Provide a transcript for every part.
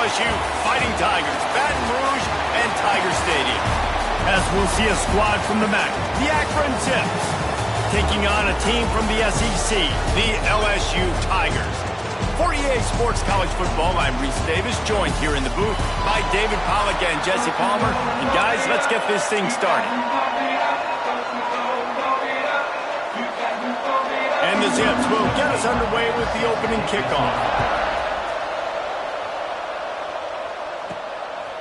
LSU Fighting Tigers, Baton Rouge and Tiger Stadium. As we'll see a squad from the MAC, the Akron Zips, taking on a team from the SEC, the LSU Tigers. For EA Sports College Football, I'm Reese Davis, joined here in the booth by David Pollack and Jesse Palmer. And guys, let's get this thing started. And the Zips will get us underway with the opening kickoff.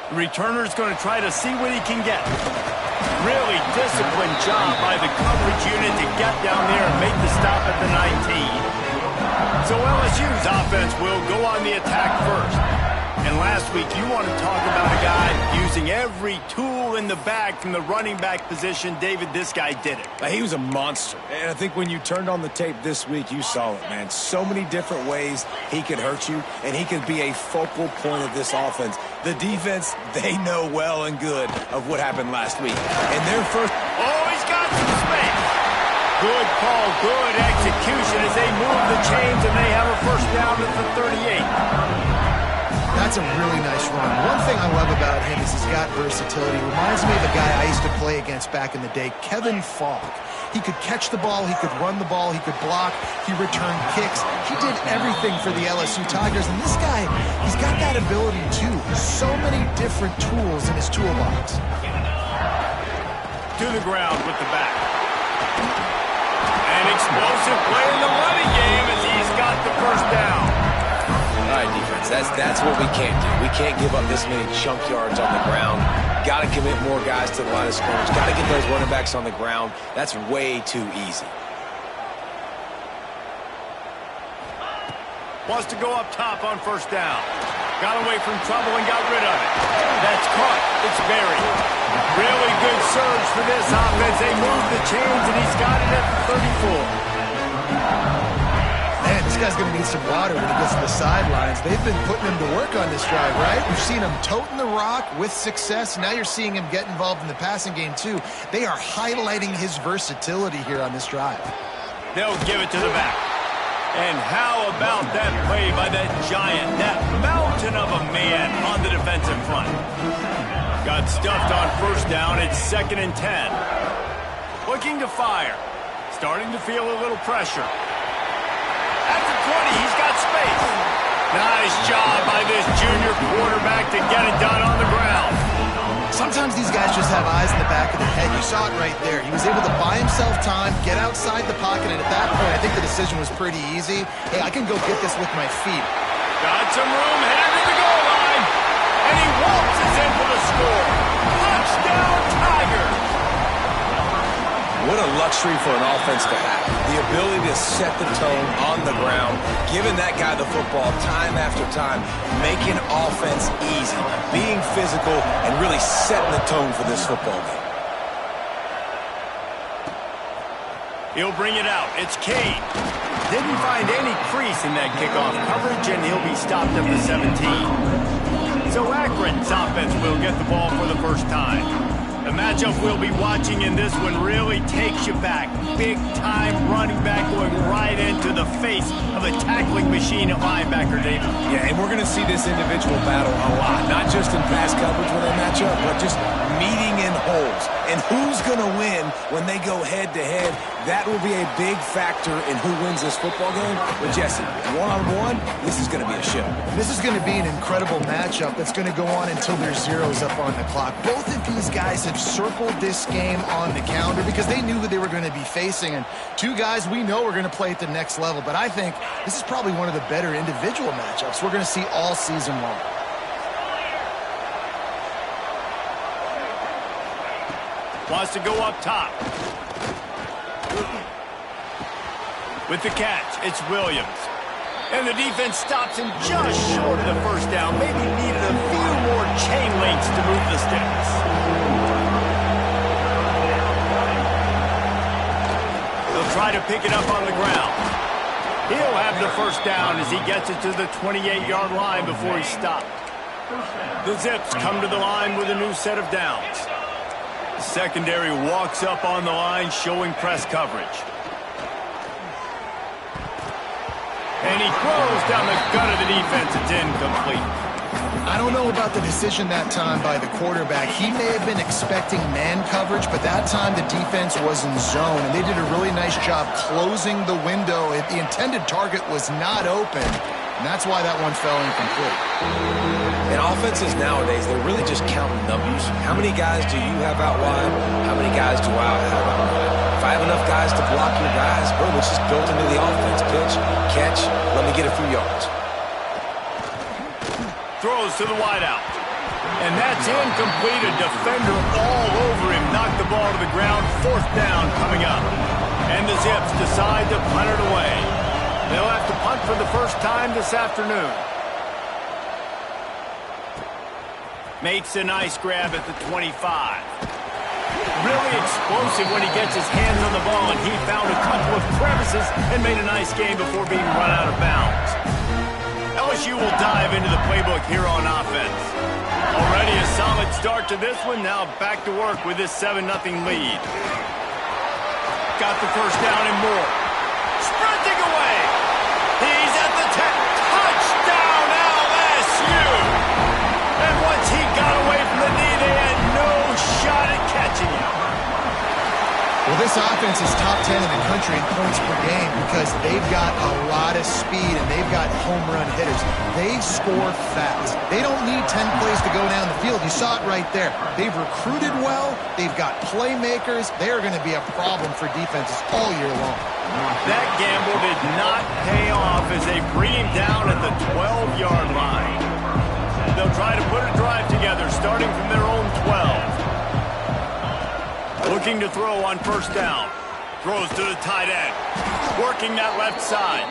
The returner's going to try to see what he can get. Really disciplined job by the coverage unit to get down there and make the stop at the 19. So LSU's offense will go on the attack first. And last week, you want to talk about a guy using every tool in the bag from the running back position. David, this guy did it. He was a monster. And I think when you turned on the tape this week, you saw it, man. So many different ways he could hurt you, and he could be a focal point of this offense. The defense, they know well and good of what happened last week. And their first... Oh, he's got some space. Good call, good execution as they move the chains, and they have a first down at the 38. That's a really nice run. One thing I love about him is he's got versatility. Reminds me of a guy I used to play against back in the day, Kevin Falk. He could catch the ball, he could run the ball, he could block, he returned kicks. He did everything for the LSU Tigers, and this guy, he's got that ability too. So many different tools in his toolbox. To the ground with the back. An explosive play in the running game as he's got the first down. All right, defense, that's what we can't do. We can't give up this many chunk yards on the ground. Got to commit more guys to the line of scrimmage. Got to get those running backs on the ground. That's way too easy. Wants to go up top on first down. Got away from trouble and got rid of it. That's caught. It's buried. Really good surge for this offense. They move the chains, and he's got it at the 34. Man, this guy's going to need some water when he gets to the sidelines. They've been putting him to work on this drive, right? You've seen him toting the rock with success. Now you're seeing him get involved in the passing game, too. They are highlighting his versatility here on this drive. They'll give it to the back. And how about that play by that giant, that mountain of a man on the defensive front? Got stuffed on first down. It's 2nd and 10. Looking to fire. Starting to feel a little pressure. At the 20, he's got space. Nice job by this junior quarterback to get it done on the ground. Sometimes these guys just have eyes in the back of the head. You saw it right there. He was able to buy himself time, get outside the pocket, and at that point, I think the decision was pretty easy. Hey, I can go get this with my feet. Got some room, headed to the goal line, and he waltzes in for the score. Touchdown, Tigers! What a luxury for an offense to have. The ability to set the tone on the ground, giving that guy the football time after time, making offense easy, being physical, and really setting the tone for this football game. He'll bring it out. It's Cade. Didn't find any crease in that kickoff coverage, and he'll be stopped at the 17. So Akron's offense will get the ball for the first time. The matchup we'll be watching in this one really takes you back. Big-time running back going right into the face of a tackling machine at linebacker, David. Yeah, and we're going to see this individual battle a lot. Not just in pass coverage when they match up, but just meeting in holes. And who's going to win when they go head-to-head? That will be a big factor in who wins this football game. But, Jesse, one-on-one, this is going to be a show. This is going to be an incredible matchup that's going to go on until there's zeros up on the clock. Both of these guys have circled this game on the calendar because they knew who they were going to be facing. And two guys we know are going to play at the next level. But I think this is probably one of the better individual matchups we're going to see all season long. Wants to go up top. With the catch, it's Williams. And the defense stops him just short of the first down. Maybe needed a few more chain links to move the sticks. They'll try to pick it up on the ground. He'll have the first down as he gets it to the 28-yard line before he's stopped. The Zips come to the line with a new set of downs. The secondary walks up on the line, showing press coverage. And he throws down the gut of the defense. It's incomplete. I don't know about the decision that time by the quarterback. He may have been expecting man coverage, but that time the defense was in zone, and they did a really nice job closing the window. The intended target was not open, and that's why that one fell incomplete. And offenses nowadays, they're really just counting numbers. How many guys do you have out wide? How many guys do I have out wide? If I have enough guys to block your guys, boom, it's just built into the offense. Pitch, catch, let me get a few yards. Throws to the wideout. And that's incomplete. A defender all over him. Knocked the ball to the ground. 4th down coming up. And the Zips decide to punt it away. They'll have to punt for the first time this afternoon. Makes a nice grab at the 25. Really explosive when he gets his hands on the ball, and he found a couple of crevices and made a nice game before being run out of bounds. LSU will dive into the playbook here on offense. Already a solid start to this one. Now back to work with this 7-0 lead. Got the first down and more. Sprinting away. He's at the 10. Touchdown LSU. And once he got away from the knee, they had no shot at catching him. Well, this offense is top 10 in the country in points per game because they've got a lot of speed and they've got home run hitters. They score fast. They don't need 10 plays to go down the field. You saw it right there. They've recruited well. They've got playmakers. They are going to be a problem for defenses all year long. That gamble did not pay off as they bring him down at the 12-yard line. They'll try to put a drive together starting from their own 12. Looking to throw on first down. Throws to the tight end. Working that left side.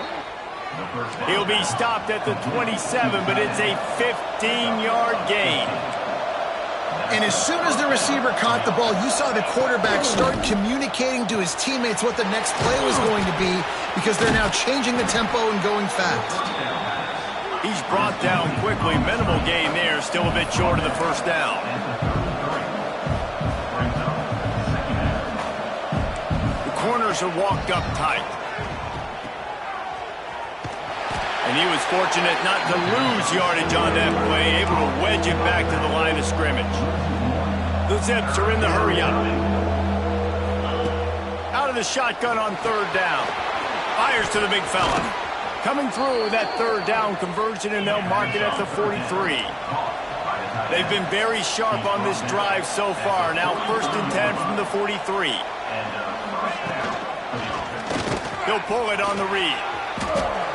He'll be stopped at the 27, but it's a 15-yard gain. And as soon as the receiver caught the ball, you saw the quarterback start communicating to his teammates what the next play was going to be because they're now changing the tempo and going fast. He's brought down quickly. Minimal gain there. Still a bit short of the first down. Corners are walked up tight. And he was fortunate not to lose yardage on that play, able to wedge it back to the line of scrimmage. The Zips are in the hurry-up. Out of the shotgun on 3rd down. Fires to the big fella. Coming through that 3rd down conversion, and they'll mark it at the 43. They've been very sharp on this drive so far. Now 1st and 10 from the 43. He'll pull it on the read.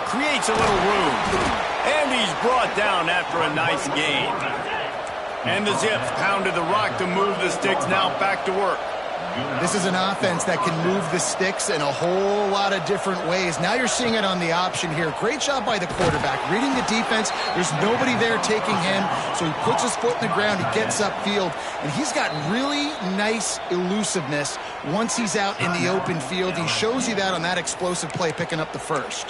Creates a little room. And he's brought down after a nice gain. And the Zips pounded the rock to move the sticks. Now back to work. This is an offense that can move the sticks in a whole lot of different ways. Now you're seeing it on the option here. Great job by the quarterback. Reading the defense. There's nobody there taking him. So he puts his foot in the ground. He gets upfield. And he's got really nice elusiveness once he's out in the open field. He shows you that on that explosive play, picking up the first.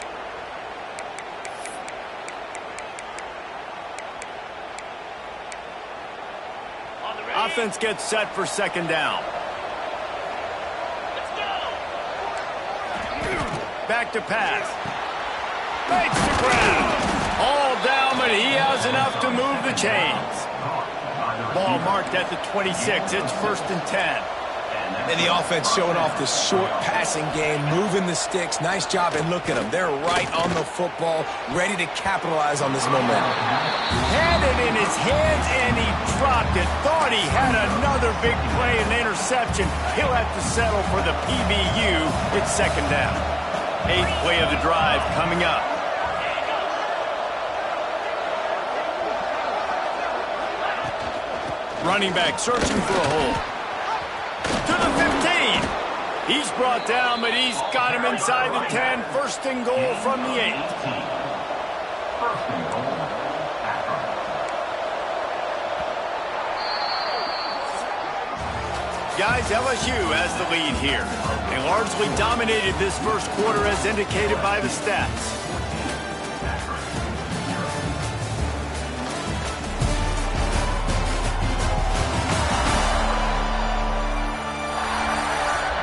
Offense gets set for 2nd down. Back to pass. Makes the grab. All down, but he has enough to move the chains. Ball marked at the 26. It's 1st and 10. And the offense showing off this short passing game, moving the sticks. Nice job, and look at them. They're right on the football, ready to capitalize on this momentum. Had it in his hands, and he dropped it. Thought he had another big play and interception. He'll have to settle for the PBU. It's 2nd down. 8th play of the drive coming up. Running back searching for a hole. To the 15. He's brought down, but he's got him inside the 10. 1st and goal from the 8. Guys, LSU has the lead here. They largely dominated this first quarter as indicated by the stats.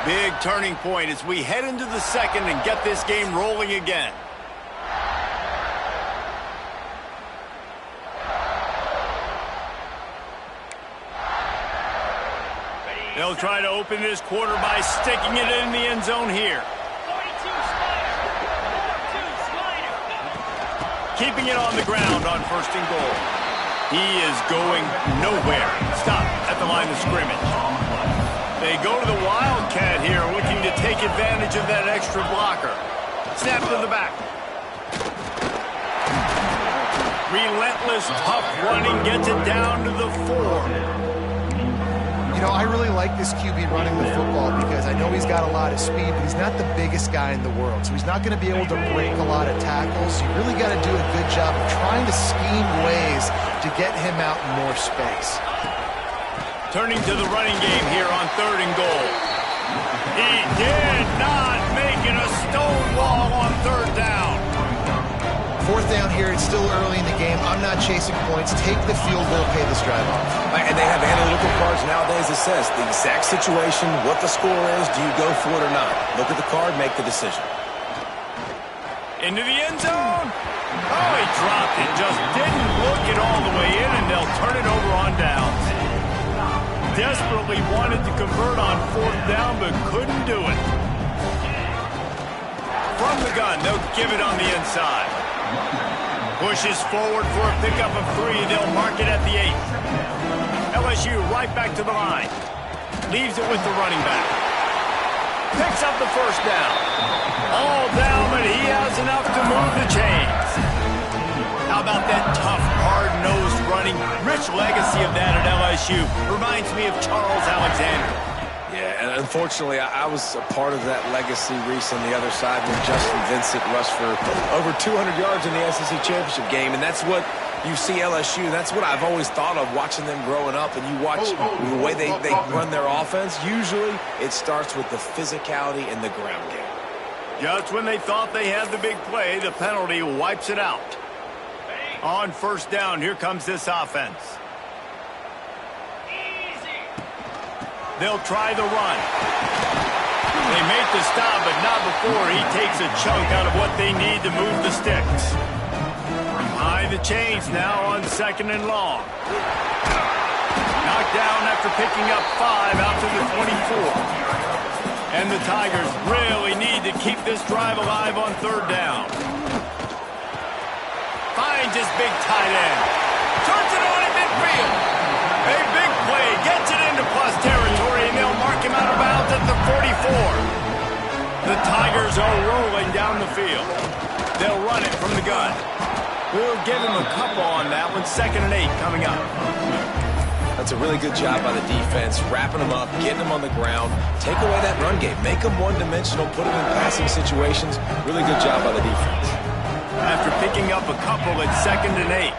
Big turning point as we head into the 2nd and get this game rolling again. They'll try to open this quarter by sticking it in the end zone here. Keeping it on the ground on 1st and goal. He is going nowhere. Stop at the line of scrimmage. They go to the Wildcat here, looking to take advantage of that extra blocker. Snap to the back. Relentless, tough running gets it down to the 4. You know, I really like this QB running the football because I know he's got a lot of speed, but he's not the biggest guy in the world. So he's not going to be able to break a lot of tackles. You really got to do a good job of trying to scheme ways to get him out in more space. Turning to the running game here on 3rd and goal. He did not make it a stone wall on 3rd down. 4th down here, it's still early in the game. I'm not chasing points. Take the field goal, pay this drive off. And they have analytical cards nowadays that says the exact situation, what the score is, do you go for it or not? Look at the card, make the decision. Into the end zone. Oh, he dropped it. Just didn't look it all the way in, and they'll turn it over on downs. Desperately wanted to convert on 4th down, but couldn't do it. From the gun, they'll give it on the inside. Pushes forward for a pickup of 3. They'll mark it at the 8. LSU right back to the line. Leaves it with the running back. Picks up the 1st down. All down, but he has enough to move the chains. How about that tough, hard-nosed running? Rich legacy of that at LSU. Reminds me of Charles Alexander. Yeah, and unfortunately, I was a part of that legacy, Reese, on the other side when Justin Vincent rushed for over 200 yards in the SEC Championship game, and that's what you see LSU. That's what I've always thought of watching them growing up, and you watch the way they run their offense. Usually, it starts with the physicality in the ground game. Just when they thought they had the big play, the penalty wipes it out. On 1st down, here comes this offense. They'll try the run. They make the stop, but not before he takes a chunk out of what they need to move the sticks. High the chains now on 2nd and long. Knocked down after picking up 5 out to the 24. And the Tigers really need to keep this drive alive on 3rd down. Finds his big tight end. Turns it on in midfield. A big play, gets it into plus territory, and they'll mark him out of bounds at the 44. The Tigers are rolling down the field. They'll run it from the gun. We'll give him a couple on that one. 2nd and 8 coming up. That's a really good job by the defense, wrapping them up, getting them on the ground, take away that run game, make them one-dimensional, put them in passing situations. Really good job by the defense. After picking up a couple at 2nd and 8.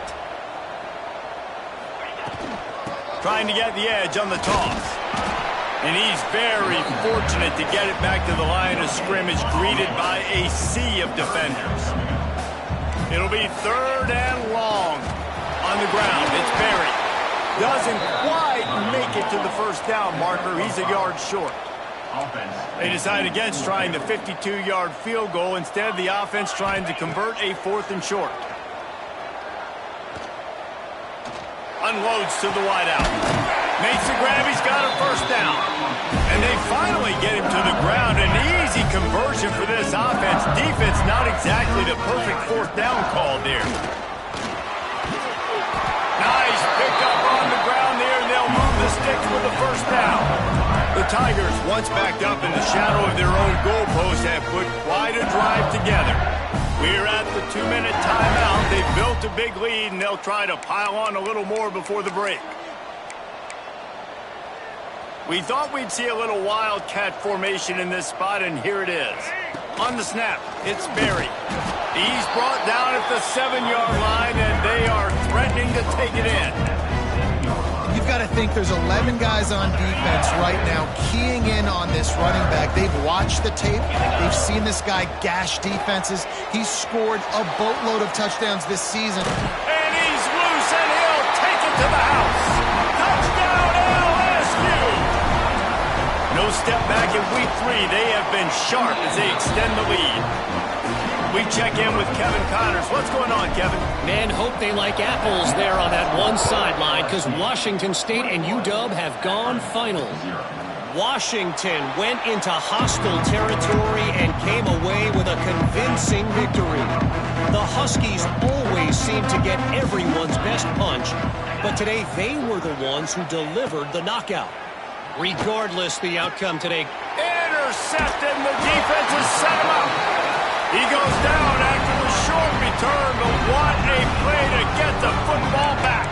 Trying to get the edge on the toss. And he's very fortunate to get it back to the line of scrimmage, greeted by a sea of defenders. It'll be 3rd and long on the ground. It's Berry. Doesn't quite make it to the 1st down marker. He's a yard short. They decide against trying the 52-yard field goal. Instead, the offense trying to convert a 4th and short. Unloads to the wideout. Makes the grab. He's got a 1st down. And they finally get him to the ground. An easy conversion for this offense. Defense not exactly the perfect 4th down call there. Nice pickup on the ground there, and they'll move the sticks with the 1st down. The Tigers, once backed up in the shadow of their own goalpost, have put quite a drive together. We're at the 2-minute timeout. They've built a big lead, and they'll try to pile on a little more before the break. We thought we'd see a little wildcat formation in this spot, and here it is. On the snap, it's Berry. He's brought down at the 7-yard line, and they are threatening to take it in. You've got to think there's 11 guys on defense right now keying in on this running back. They've watched the tape. They've seen this guy gash defenses. He's scored a boatload of touchdowns this season. And he's loose, and he'll take it to the house. Touchdown, LSU! No step back in week 3. They have been sharp as they extend the lead. We check in with Kevin Connors. What's going on, Kevin? Men hope they like apples there on that one sideline because Washington State and UW have gone final. Washington went into hostile territory and came away with a convincing victory. The Huskies always seem to get everyone's best punch, but today they were the ones who delivered the knockout. Regardless the outcome today. Intercepted, and the defense has set him up. He goes down after the short return, but what a play to get the football back.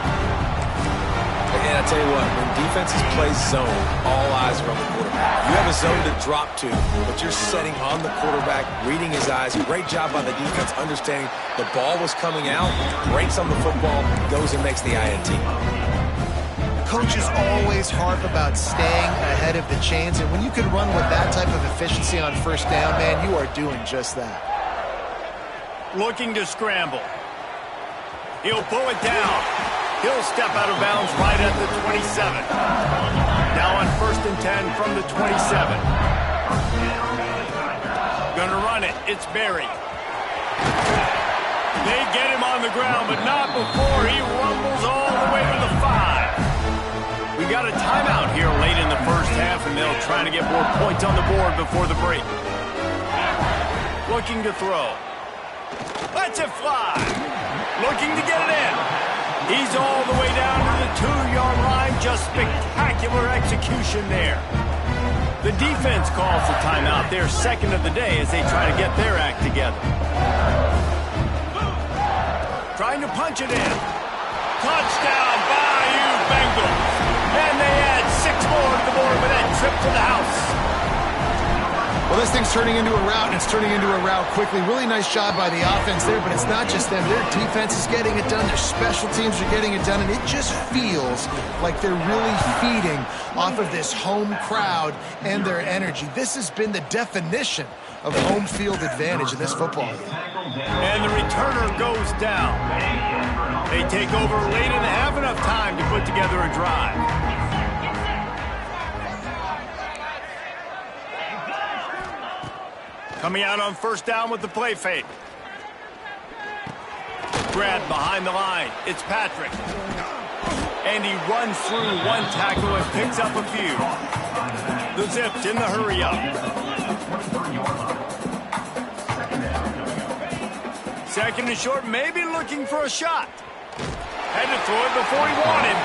And I tell you what, when defenses play zone, all eyes are on the quarterback. You have a zone to drop to, but you're setting on the quarterback, reading his eyes. Great job by the defense, understanding the ball was coming out, breaks on the football, goes and makes the INT. Coaches always harp about staying ahead of the chains, and when you can run with that type of efficiency on first down, man, you are doing just that. Looking to scramble. He'll pull it down. He'll step out of bounds right at the 27. Now on 1st and 10 from the 27. Gonna run it. It's Berry. They get him on the ground, but not before he rumbles all the way to the 5. We got a timeout here late in the first half, and they'll try to get more points on the board before the break. Looking to throw. Lets it fly. Looking to get it in. He's all the way down to the 2-yard line. Just spectacular execution there. The defense calls the timeout, their second of the day, as they try to get their act together. Trying to punch it in. Touchdown, Bayou Bengals. And they add 6 more to the board with that trip to the house. Well, this thing's turning into a rout, and it's turning into a rout quickly. Really nice job by the offense there, but it's not just them. Their defense is getting it done. Their special teams are getting it done, and it just feels like they're really feeding off of this home crowd and their energy. This has been the definition of home field advantage in this football game. And the returner goes down. They take over late in the half, enough time to put together a drive. Coming out on first down with the play fake. Grabbed behind the line. It's Patrick. And he runs through one tackle and picks up a few. The Zips in the hurry up. Second and short, maybe looking for a shot. Had to throw it before he wanted.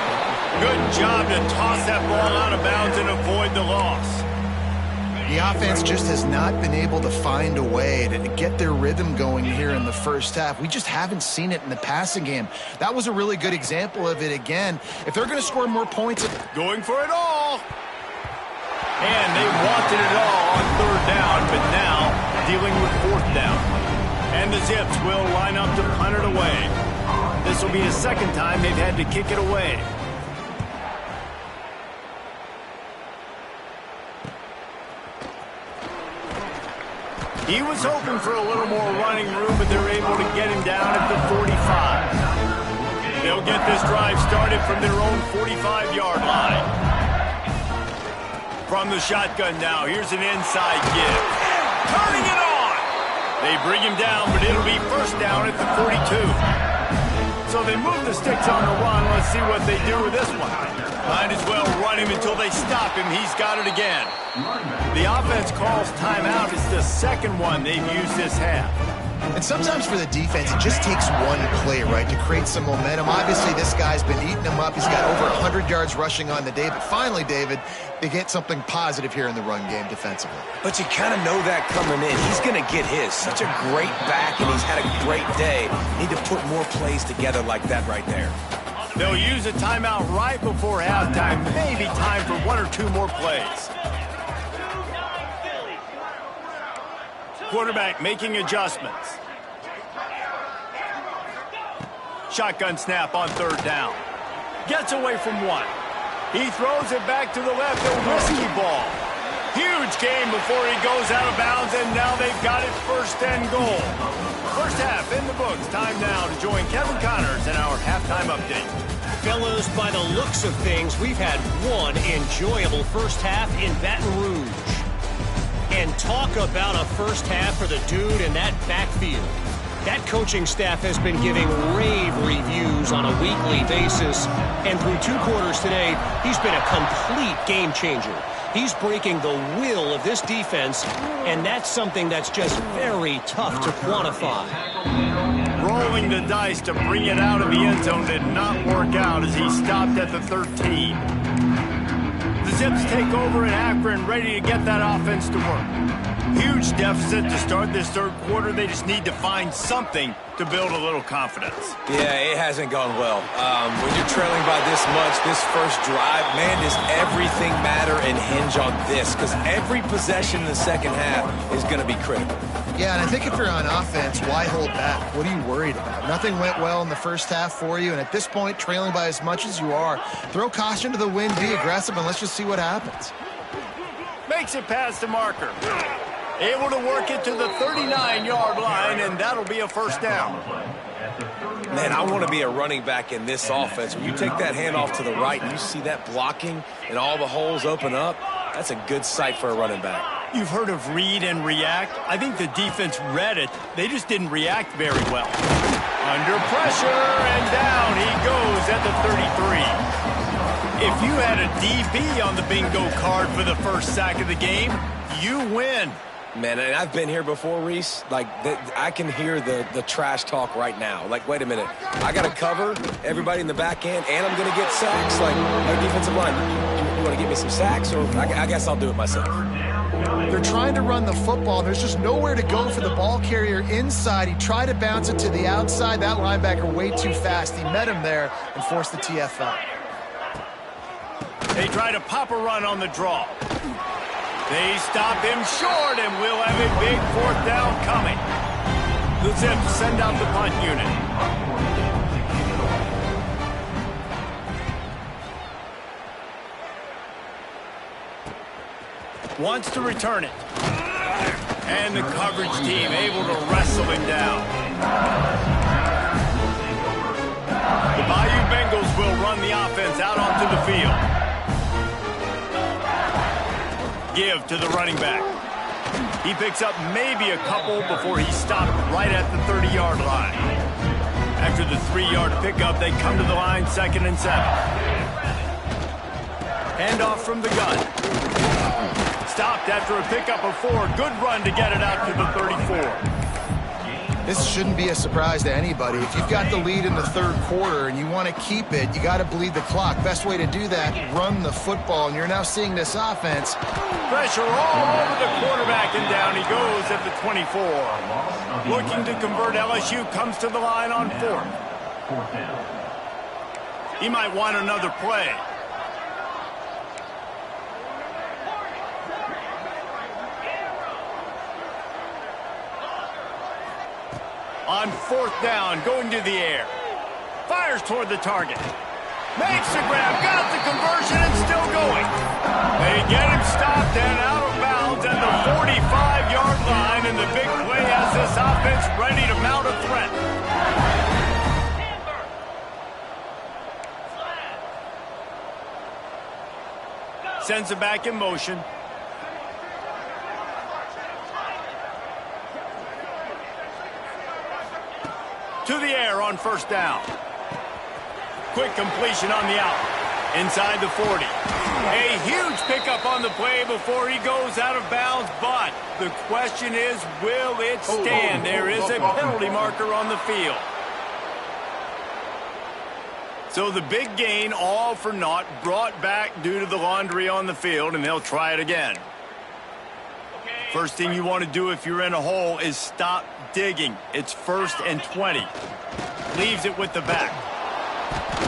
Good job to toss that ball out of bounds and avoid the loss. The offense just has not been able to find a way to get their rhythm going here in the first half. We just haven't seen it in the passing game. That was a really good example of it again. If they're going to score more points... Going for it all. And they wanted it all on third down, but now dealing with fourth down. And the Zips will line up to punt it away. This will be the second time they've had to kick it away. He was hoping for a little more running room, but they're able to get him down at the 45. They'll get this drive started from their own 45-yard line. From the shotgun now, here's an inside give. Turning it on! They bring him down, but it'll be first down at the 42. So they move the sticks on the run. Let's see what they do with this one. Might as well run him until they stop him. He's got it again. The offense calls timeout. It's the second one they've used this half. And sometimes for the defense, it just takes one play, right, to create some momentum. Obviously, this guy's been eating them up. He's got over 100 yards rushing on the day. But finally, David, they get something positive here in the run game defensively. But you kind of know that coming in. He's going to get his. Such a great back, and he's had a great day. Need to put more plays together like that right there. They'll use a timeout right before halftime. Maybe time for 1 or 2 more plays. Quarterback making adjustments. Shotgun snap on third down. Gets away from one. He throws it back to the left. A risky ball. Huge game before he goes out of bounds, and now they've got it first and goal. First half in the books. Time now to join Kevin Connors in our halftime update. Fellas, by the looks of things, we've had one enjoyable first half in Baton Rouge. And talk about a first half for the dude in that backfield. That coaching staff has been giving rave reviews on a weekly basis. And through 2 quarters today, he's been a complete game changer. He's breaking the will of this defense, and that's something that's just very tough to quantify. Rolling the dice to bring it out of the end zone did not work out as he stopped at the 13. The Zips take over in Akron, ready to get that offense to work. Huge deficit to start this 3rd quarter. They just need to find something to build a little confidence. Yeah, it hasn't gone well. When you're trailing by this much, this first drive, man, does everything matter and hinge on this? Because every possession in the second half is going to be critical. Yeah, and I think if you're on offense, why hold back? What are you worried about? Nothing went well in the first half for you, and at this point, trailing by as much as you are, throw caution to the wind, be aggressive, and let's just see what happens. Makes it past the marker. Able to work it to the 39-yard line, and that'll be a first down. Man, I want to be a running back in this offense. When you take that handoff to the right and you see that blocking and all the holes open up, that's a good sight for a running back. You've heard of read and react. I think the defense read it. They just didn't react very well. Under pressure, and down he goes at the 33. If you had a DB on the bingo card for the first sack of the game, you win. Man, and I've been here before, Reese. Like, I can hear the trash talk right now. Like, wait a minute. I got to cover everybody in the back end, and I'm going to get sacks. Like, our defensive line, you want to give me some sacks? Or I guess I'll do it myself. They're trying to run the football. There's just nowhere to go for the ball carrier inside. He tried to bounce it to the outside. That linebacker way too fast. He met him there and forced the TFL. They try to pop a run on the draw. They stop him short, and we'll have a big 4th down coming. The Zips send out the punt unit. Wants to return it. And the coverage team able to wrestle him down. The Bayou Bengals will run the offense out onto the field. Give to the running back. He picks up maybe a couple before he stopped right at the 30-yard line. After the 3-yard pickup, they come to the line 2nd and 7. Handoff from the gun. Stopped after a pickup of 4. Good run to get it out to the 34. This shouldn't be a surprise to anybody. If you've got the lead in the 3rd quarter and you want to keep it, you got to bleed the clock. Best way to do that, run the football. And you're now seeing this offense. Pressure all over the quarterback, and down he goes at the 24. Looking to convert, LSU comes to the line on 4th. He might want another play. On 4th down, going to the air. Fires toward the target. Makes the grab, got the conversion, and still going. They get him stopped and out of bounds at the 45-yard line, and the big play has this offense ready to mount a threat. Sends it back in motion. To the air on 1st down. Quick completion on the out. Inside the 40. A huge pickup on the play before he goes out of bounds, but the question is, will it stand? There is a penalty marker on the field. So the big gain, all for naught, brought back due to the laundry on the field, and they'll try it again. First thing you want to do if you're in a hole is stop digging. It's 1st and 20. Leaves it with the back.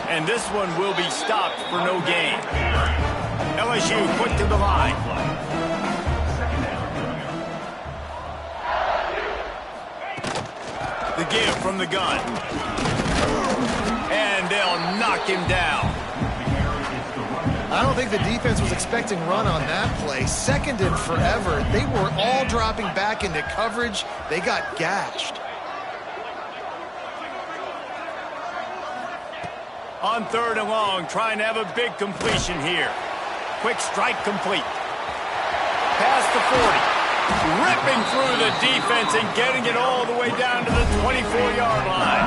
And this one will be stopped for no gain. LSU quick to the line. The give from the gun. And they'll knock him down. I don't think the defense was expecting run on that play. 2nd and forever. They were all dropping back into coverage. They got gashed. On 3rd and long, trying to have a big completion here. Quick strike complete. Past the 40. Ripping through the defense and getting it all the way down to the 24-yard line.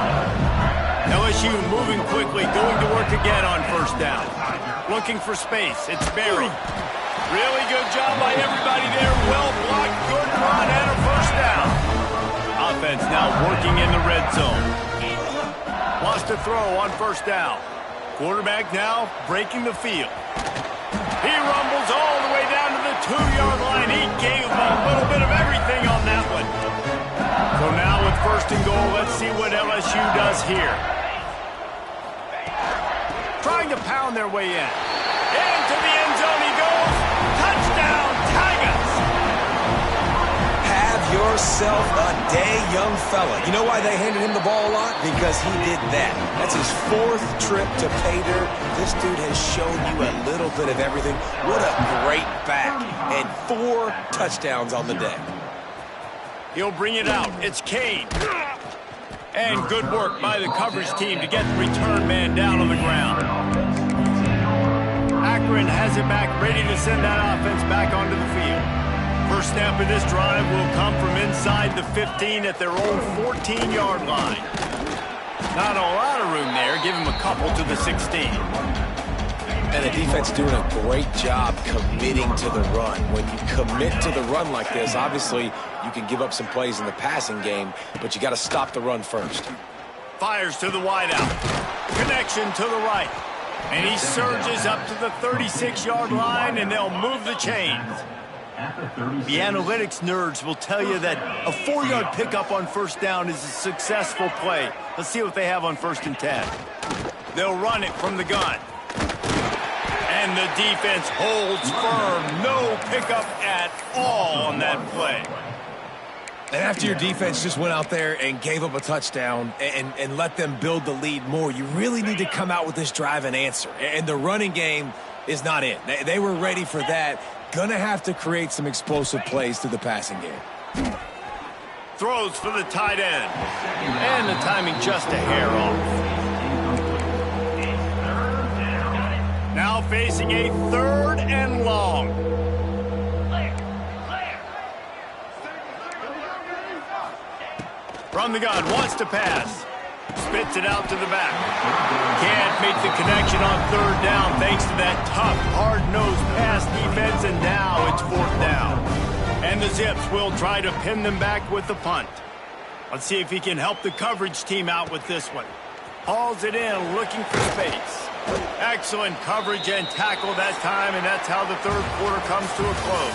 LSU moving quickly, going to work again on first down. Looking for space. It's Berry. Really good job by everybody there. Well blocked, good run, and a first down. Offense now working in the red zone. Wants to throw on first down. Quarterback now breaking the field. He rumbles all the way down to the 2-yard line. He gave him a little bit of everything on that one. So now with first and goal, let's see what LSU does here. Trying to pound their way in. Into the end zone he goes. Touchdown, Tigers! Have yourself a day, young fella. You know why they handed him the ball a lot? Because he did that. That's his 4th trip to pay dirt. This dude has shown you a little bit of everything. What a great back. And 4 touchdowns on the day. He'll bring it out. It's Kane. And good work by the coverage team to get the return man down on the ground. Akron has it back, ready to send that offense back onto the field. First snap of this drive will come from inside the 15 at their own 14-yard line. Not a lot of room there. Give him a couple to the 16. And the defense doing a great job committing to the run. When you commit to the run like this, obviously you can give up some plays in the passing game, but you got to stop the run first. Fires to the wideout. Connection to the right. And he surges up to the 36-yard line, and they'll move the chains. The analytics nerds will tell you that a 4-yard pickup on first down is a successful play. Let's see what they have on first and 10. They'll run it from the gun. And the defense holds firm. No pickup at all on that play. And after your defense just went out there and gave up a touchdown and let them build the lead more, you really need to come out with this drive and answer. And the running game is not in. They were ready for that. Gonna have to create some explosive plays through the passing game. Throws for the tight end. And the timing just a hair off. Now facing a 3rd and long. From the gun, wants to pass. Spits it out to the back. Can't make the connection on 3rd down thanks to that tough, hard-nosed pass defense, and now it's 4th down. And the Zips will try to pin them back with the punt. Let's see if he can help the coverage team out with this one. Hauls it in, looking for space. Excellent coverage and tackle that time, and that's how the 3rd quarter comes to a close.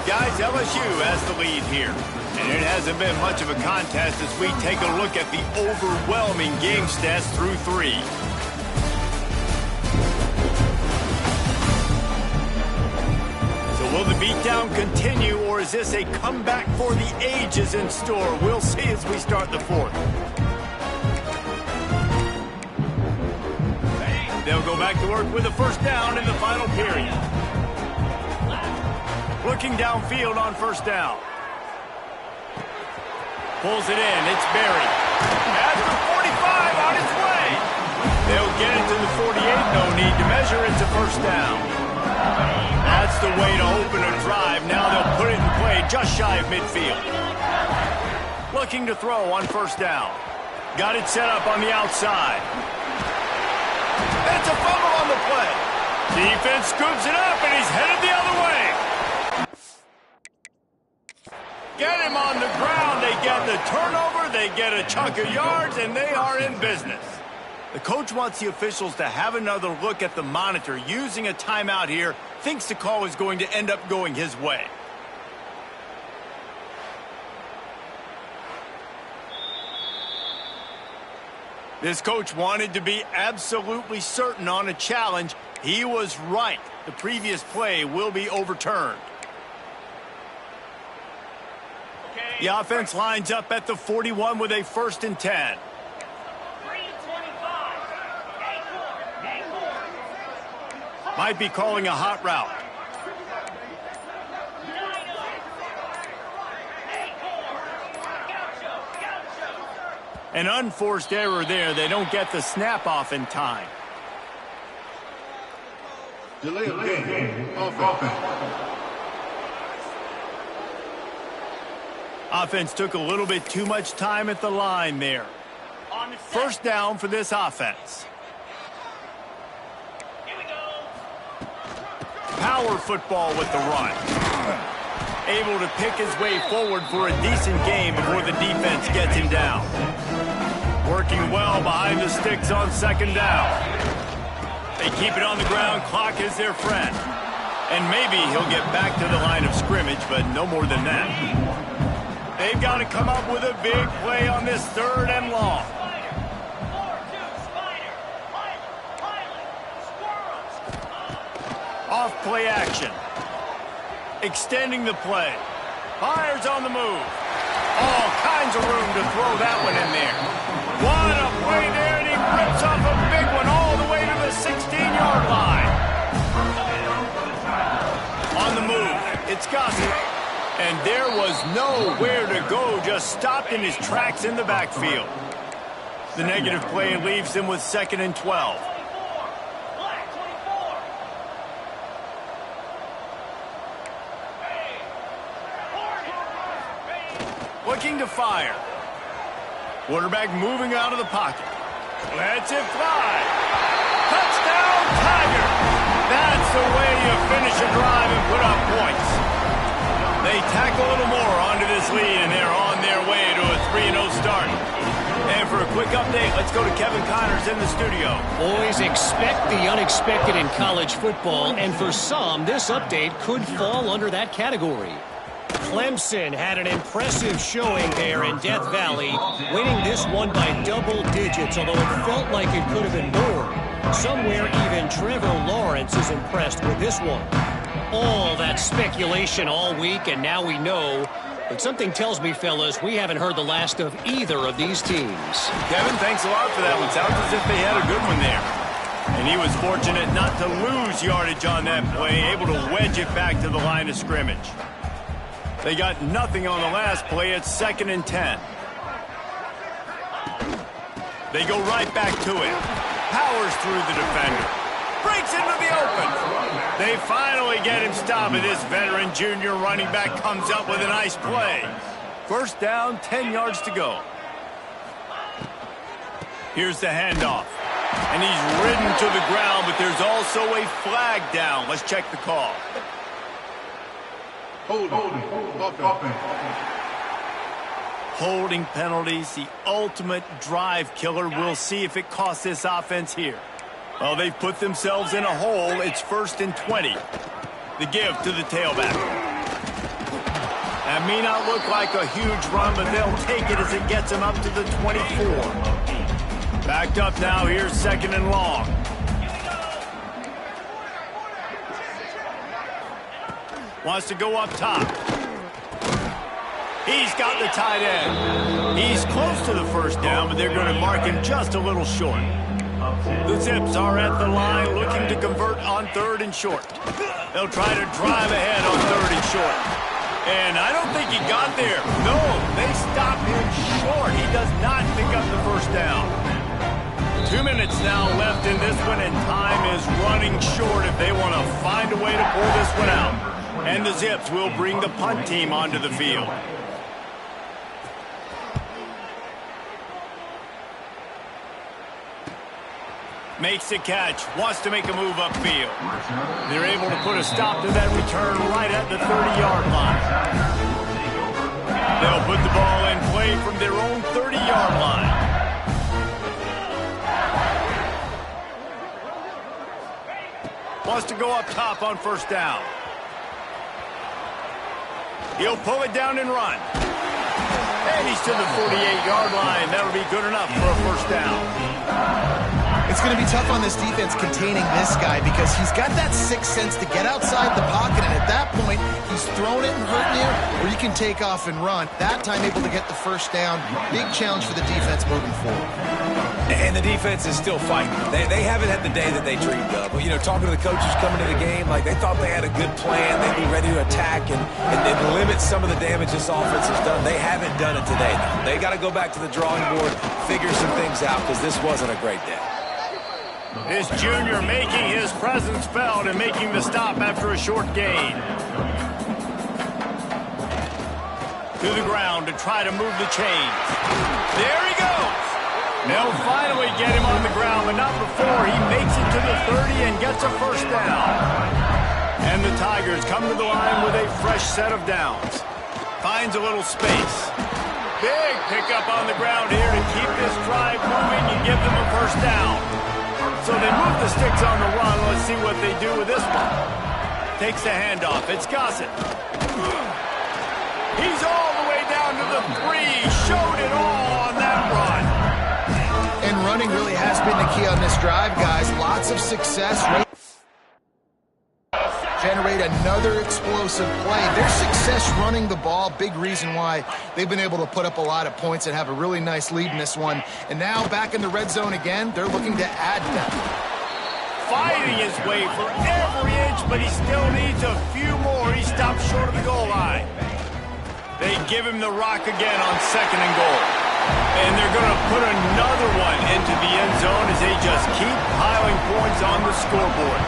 Guys, LSU has the lead here. And it hasn't been much of a contest as we take a look at the overwhelming game stats through 3. So will the beatdown continue, or is this a comeback for the ages in store? We'll see as we start the 4th. They'll go back to work with a first down in the final period. Looking downfield on first down. Pulls it in. It's Berry. At the 45 on its way. They'll get it to the 48. No need to measure. It's a first down. That's the way to open a drive. Now they'll put it in play just shy of midfield. Looking to throw on first down. Got it set up on the outside. It's a fumble on the play. Defense scoops it up, and he's headed the other way. Get him on the ground. They get the turnover. They get a chunk of yards, and they are in business. The coach wants the officials to have another look at the monitor. Using a timeout here, thinks the call is going to end up going his way. This coach wanted to be absolutely certain on a challenge. He was right. The previous play will be overturned. The offense lines up at the 41 with a first and 10. Might be calling a hot route. An unforced error there. They don't get the snap off in time. Delay of game. Offense. Offense took a little bit too much time at the line there. First down for this offense. Power football with the run. Able to pick his way forward for a decent gain before the defense gets him down. Working well behind the sticks on second down. They keep it on the ground. Clock is their friend. And maybe he'll get back to the line of scrimmage, but no more than that. They've got to come up with a big play on this 3rd and long. Off play action. Extending the play. Fires on the move. All kinds of room to throw that one in there. What a play there, and he rips off a big one all the way to the 16-yard line. On the move, it's Gossett. And there was nowhere to go, just stopped in his tracks in the backfield. The negative play leaves him with 2nd and 12. Looking to fire. Quarterback moving out of the pocket. Lets it fly. Touchdown, Tiger! That's the way you finish a drive and put up points. They tack a little more onto this lead, and they're on their way to a 3-0 start. And for a quick update, let's go to Kevin Connors in the studio. Boys, expect the unexpected in college football, and for some, this update could fall under that category. Clemson had an impressive showing there in Death Valley, winning this one by double digits, although it felt like it could have been more. Somewhere even Trevor Lawrence is impressed with this one. All that speculation all week, and now we know. But something tells me, fellas, we haven't heard the last of either of these teams. Kevin, thanks a lot for that one. Sounds as if they had a good one there. And he was fortunate not to lose yardage on that play, able to wedge it back to the line of scrimmage. They got nothing on the last play. It's 2nd and 10. They go right back to it. Powers through the defender. Breaks into the open. They finally get him stopped, and this veteran junior running back comes up with a nice play. First down, 10 yards to go. Here's the handoff. And he's ridden to the ground, but there's also a flag down. Let's check the call. Holding penalties, the ultimate drive killer. We'll see if it costs this offense here. Well, they've put themselves in a hole. It's 1st and 20. The give to the tailback. That may not look like a huge run, but they'll take it as it gets them up to the 24. Backed up now. Here's 2nd and long. Wants to go up top. He's got the tight end. He's close to the first down, but they're going to mark him just a little short. The Zips are at the line looking to convert on 3rd and short. They'll try to drive ahead on 3rd and short. And I don't think he got there. No, they stop him short. He does not pick up the first down. 2 minutes now left in this one, and time is running short if they want to find a way to pull this one out. And the Zips will bring the punt team onto the field. Makes the catch, wants to make a move upfield. They're able to put a stop to that return right at the 30-yard line. They'll put the ball in play from their own 30-yard line. Wants to go up top on first down. He'll pull it down and run. And he's to the 48-yard line. That'll be good enough for a first down. It's going to be tough on this defense containing this guy because he's got that sixth sense to get outside the pocket, and at that point, he's throwing it and hurting you, or you can take off and run. That time able to get the first down. Big challenge for the defense moving forward. And the defense is still fighting. They haven't had the day that they dreamed of. You know, talking to the coaches coming to the game, like they thought they had a good plan. They'd be ready to attack and limit some of the damage this offense has done. They haven't done it today, though. They got to go back to the drawing board, figure some things out, because this wasn't a great day. This junior making his presence felt and making the stop after a short gain. To the ground to try to move the chains. There he goes. They'll finally get him on the ground, but not before he makes it to the 30 and gets a first down. And the Tigers come to the line with a fresh set of downs. Finds a little space. Big pickup on the ground here to keep this drive moving and give them a first down. So they move the sticks on the run. Let's see what they do with this one. Takes the handoff. It's Gossett. He's all the way down to the 3. Showed it all on that run. And running really has been the key on this drive, guys. Lots of success. Generate another explosive play. Their success running the ball, big reason why they've been able to put up a lot of points and have a really nice lead in this one. And now back in the red zone again, they're looking to add them. Fighting his way for every inch, but he still needs a few more. He stops short of the goal line. They give him the rock again on 2nd and goal. And they're going to put another one into the end zone as they just keep piling points on the scoreboard.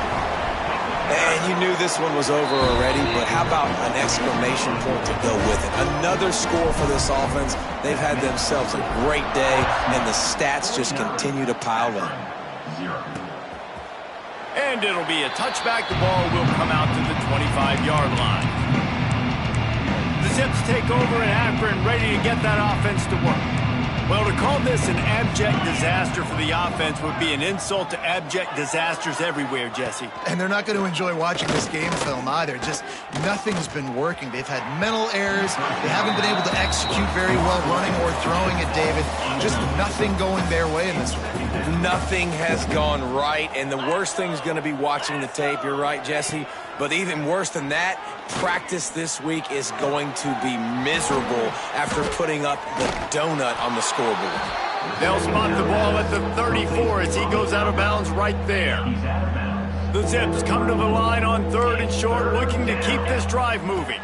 And you knew this one was over already, but how about an exclamation point to go with it? Another score for this offense. They've had themselves a great day, and the stats just continue to pile up. And it'll be a touchback. The ball will come out to the 25-yard line. The Zips take over at Akron, ready to get that offense to work. Well, to call this an abject disaster for the offense would be an insult to abject disasters everywhere, Jesse. And they're not going to enjoy watching this game film either. Just nothing's been working. They've had mental errors. They haven't been able to execute very well running or throwing it, David. Just nothing going their way in this one. Nothing has gone right, and the worst thing is going to be watching the tape. You're right, Jesse. But even worse than that, practice this week is going to be miserable after putting up the donut on the scoreboard. They'll spot the ball at the 34 as he goes out of bounds right there. The Zips come to the line on 3rd and short, looking to keep this drive moving.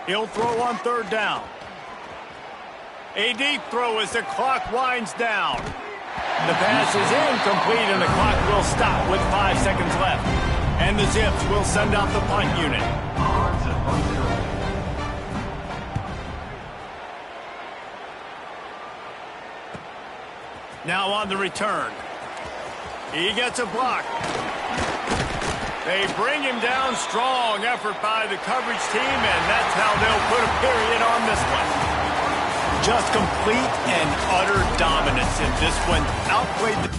He'll throw on 3rd down. A deep throw as the clock winds down. The pass is incomplete and the clock will stop with 5 seconds left. And the Zips will send out the punt unit. Now on the return. He gets a block. They bring him down. Strong effort by the coverage team, and that's how they'll put a period on this one. Just complete and utter dominance in this one. Outplayed the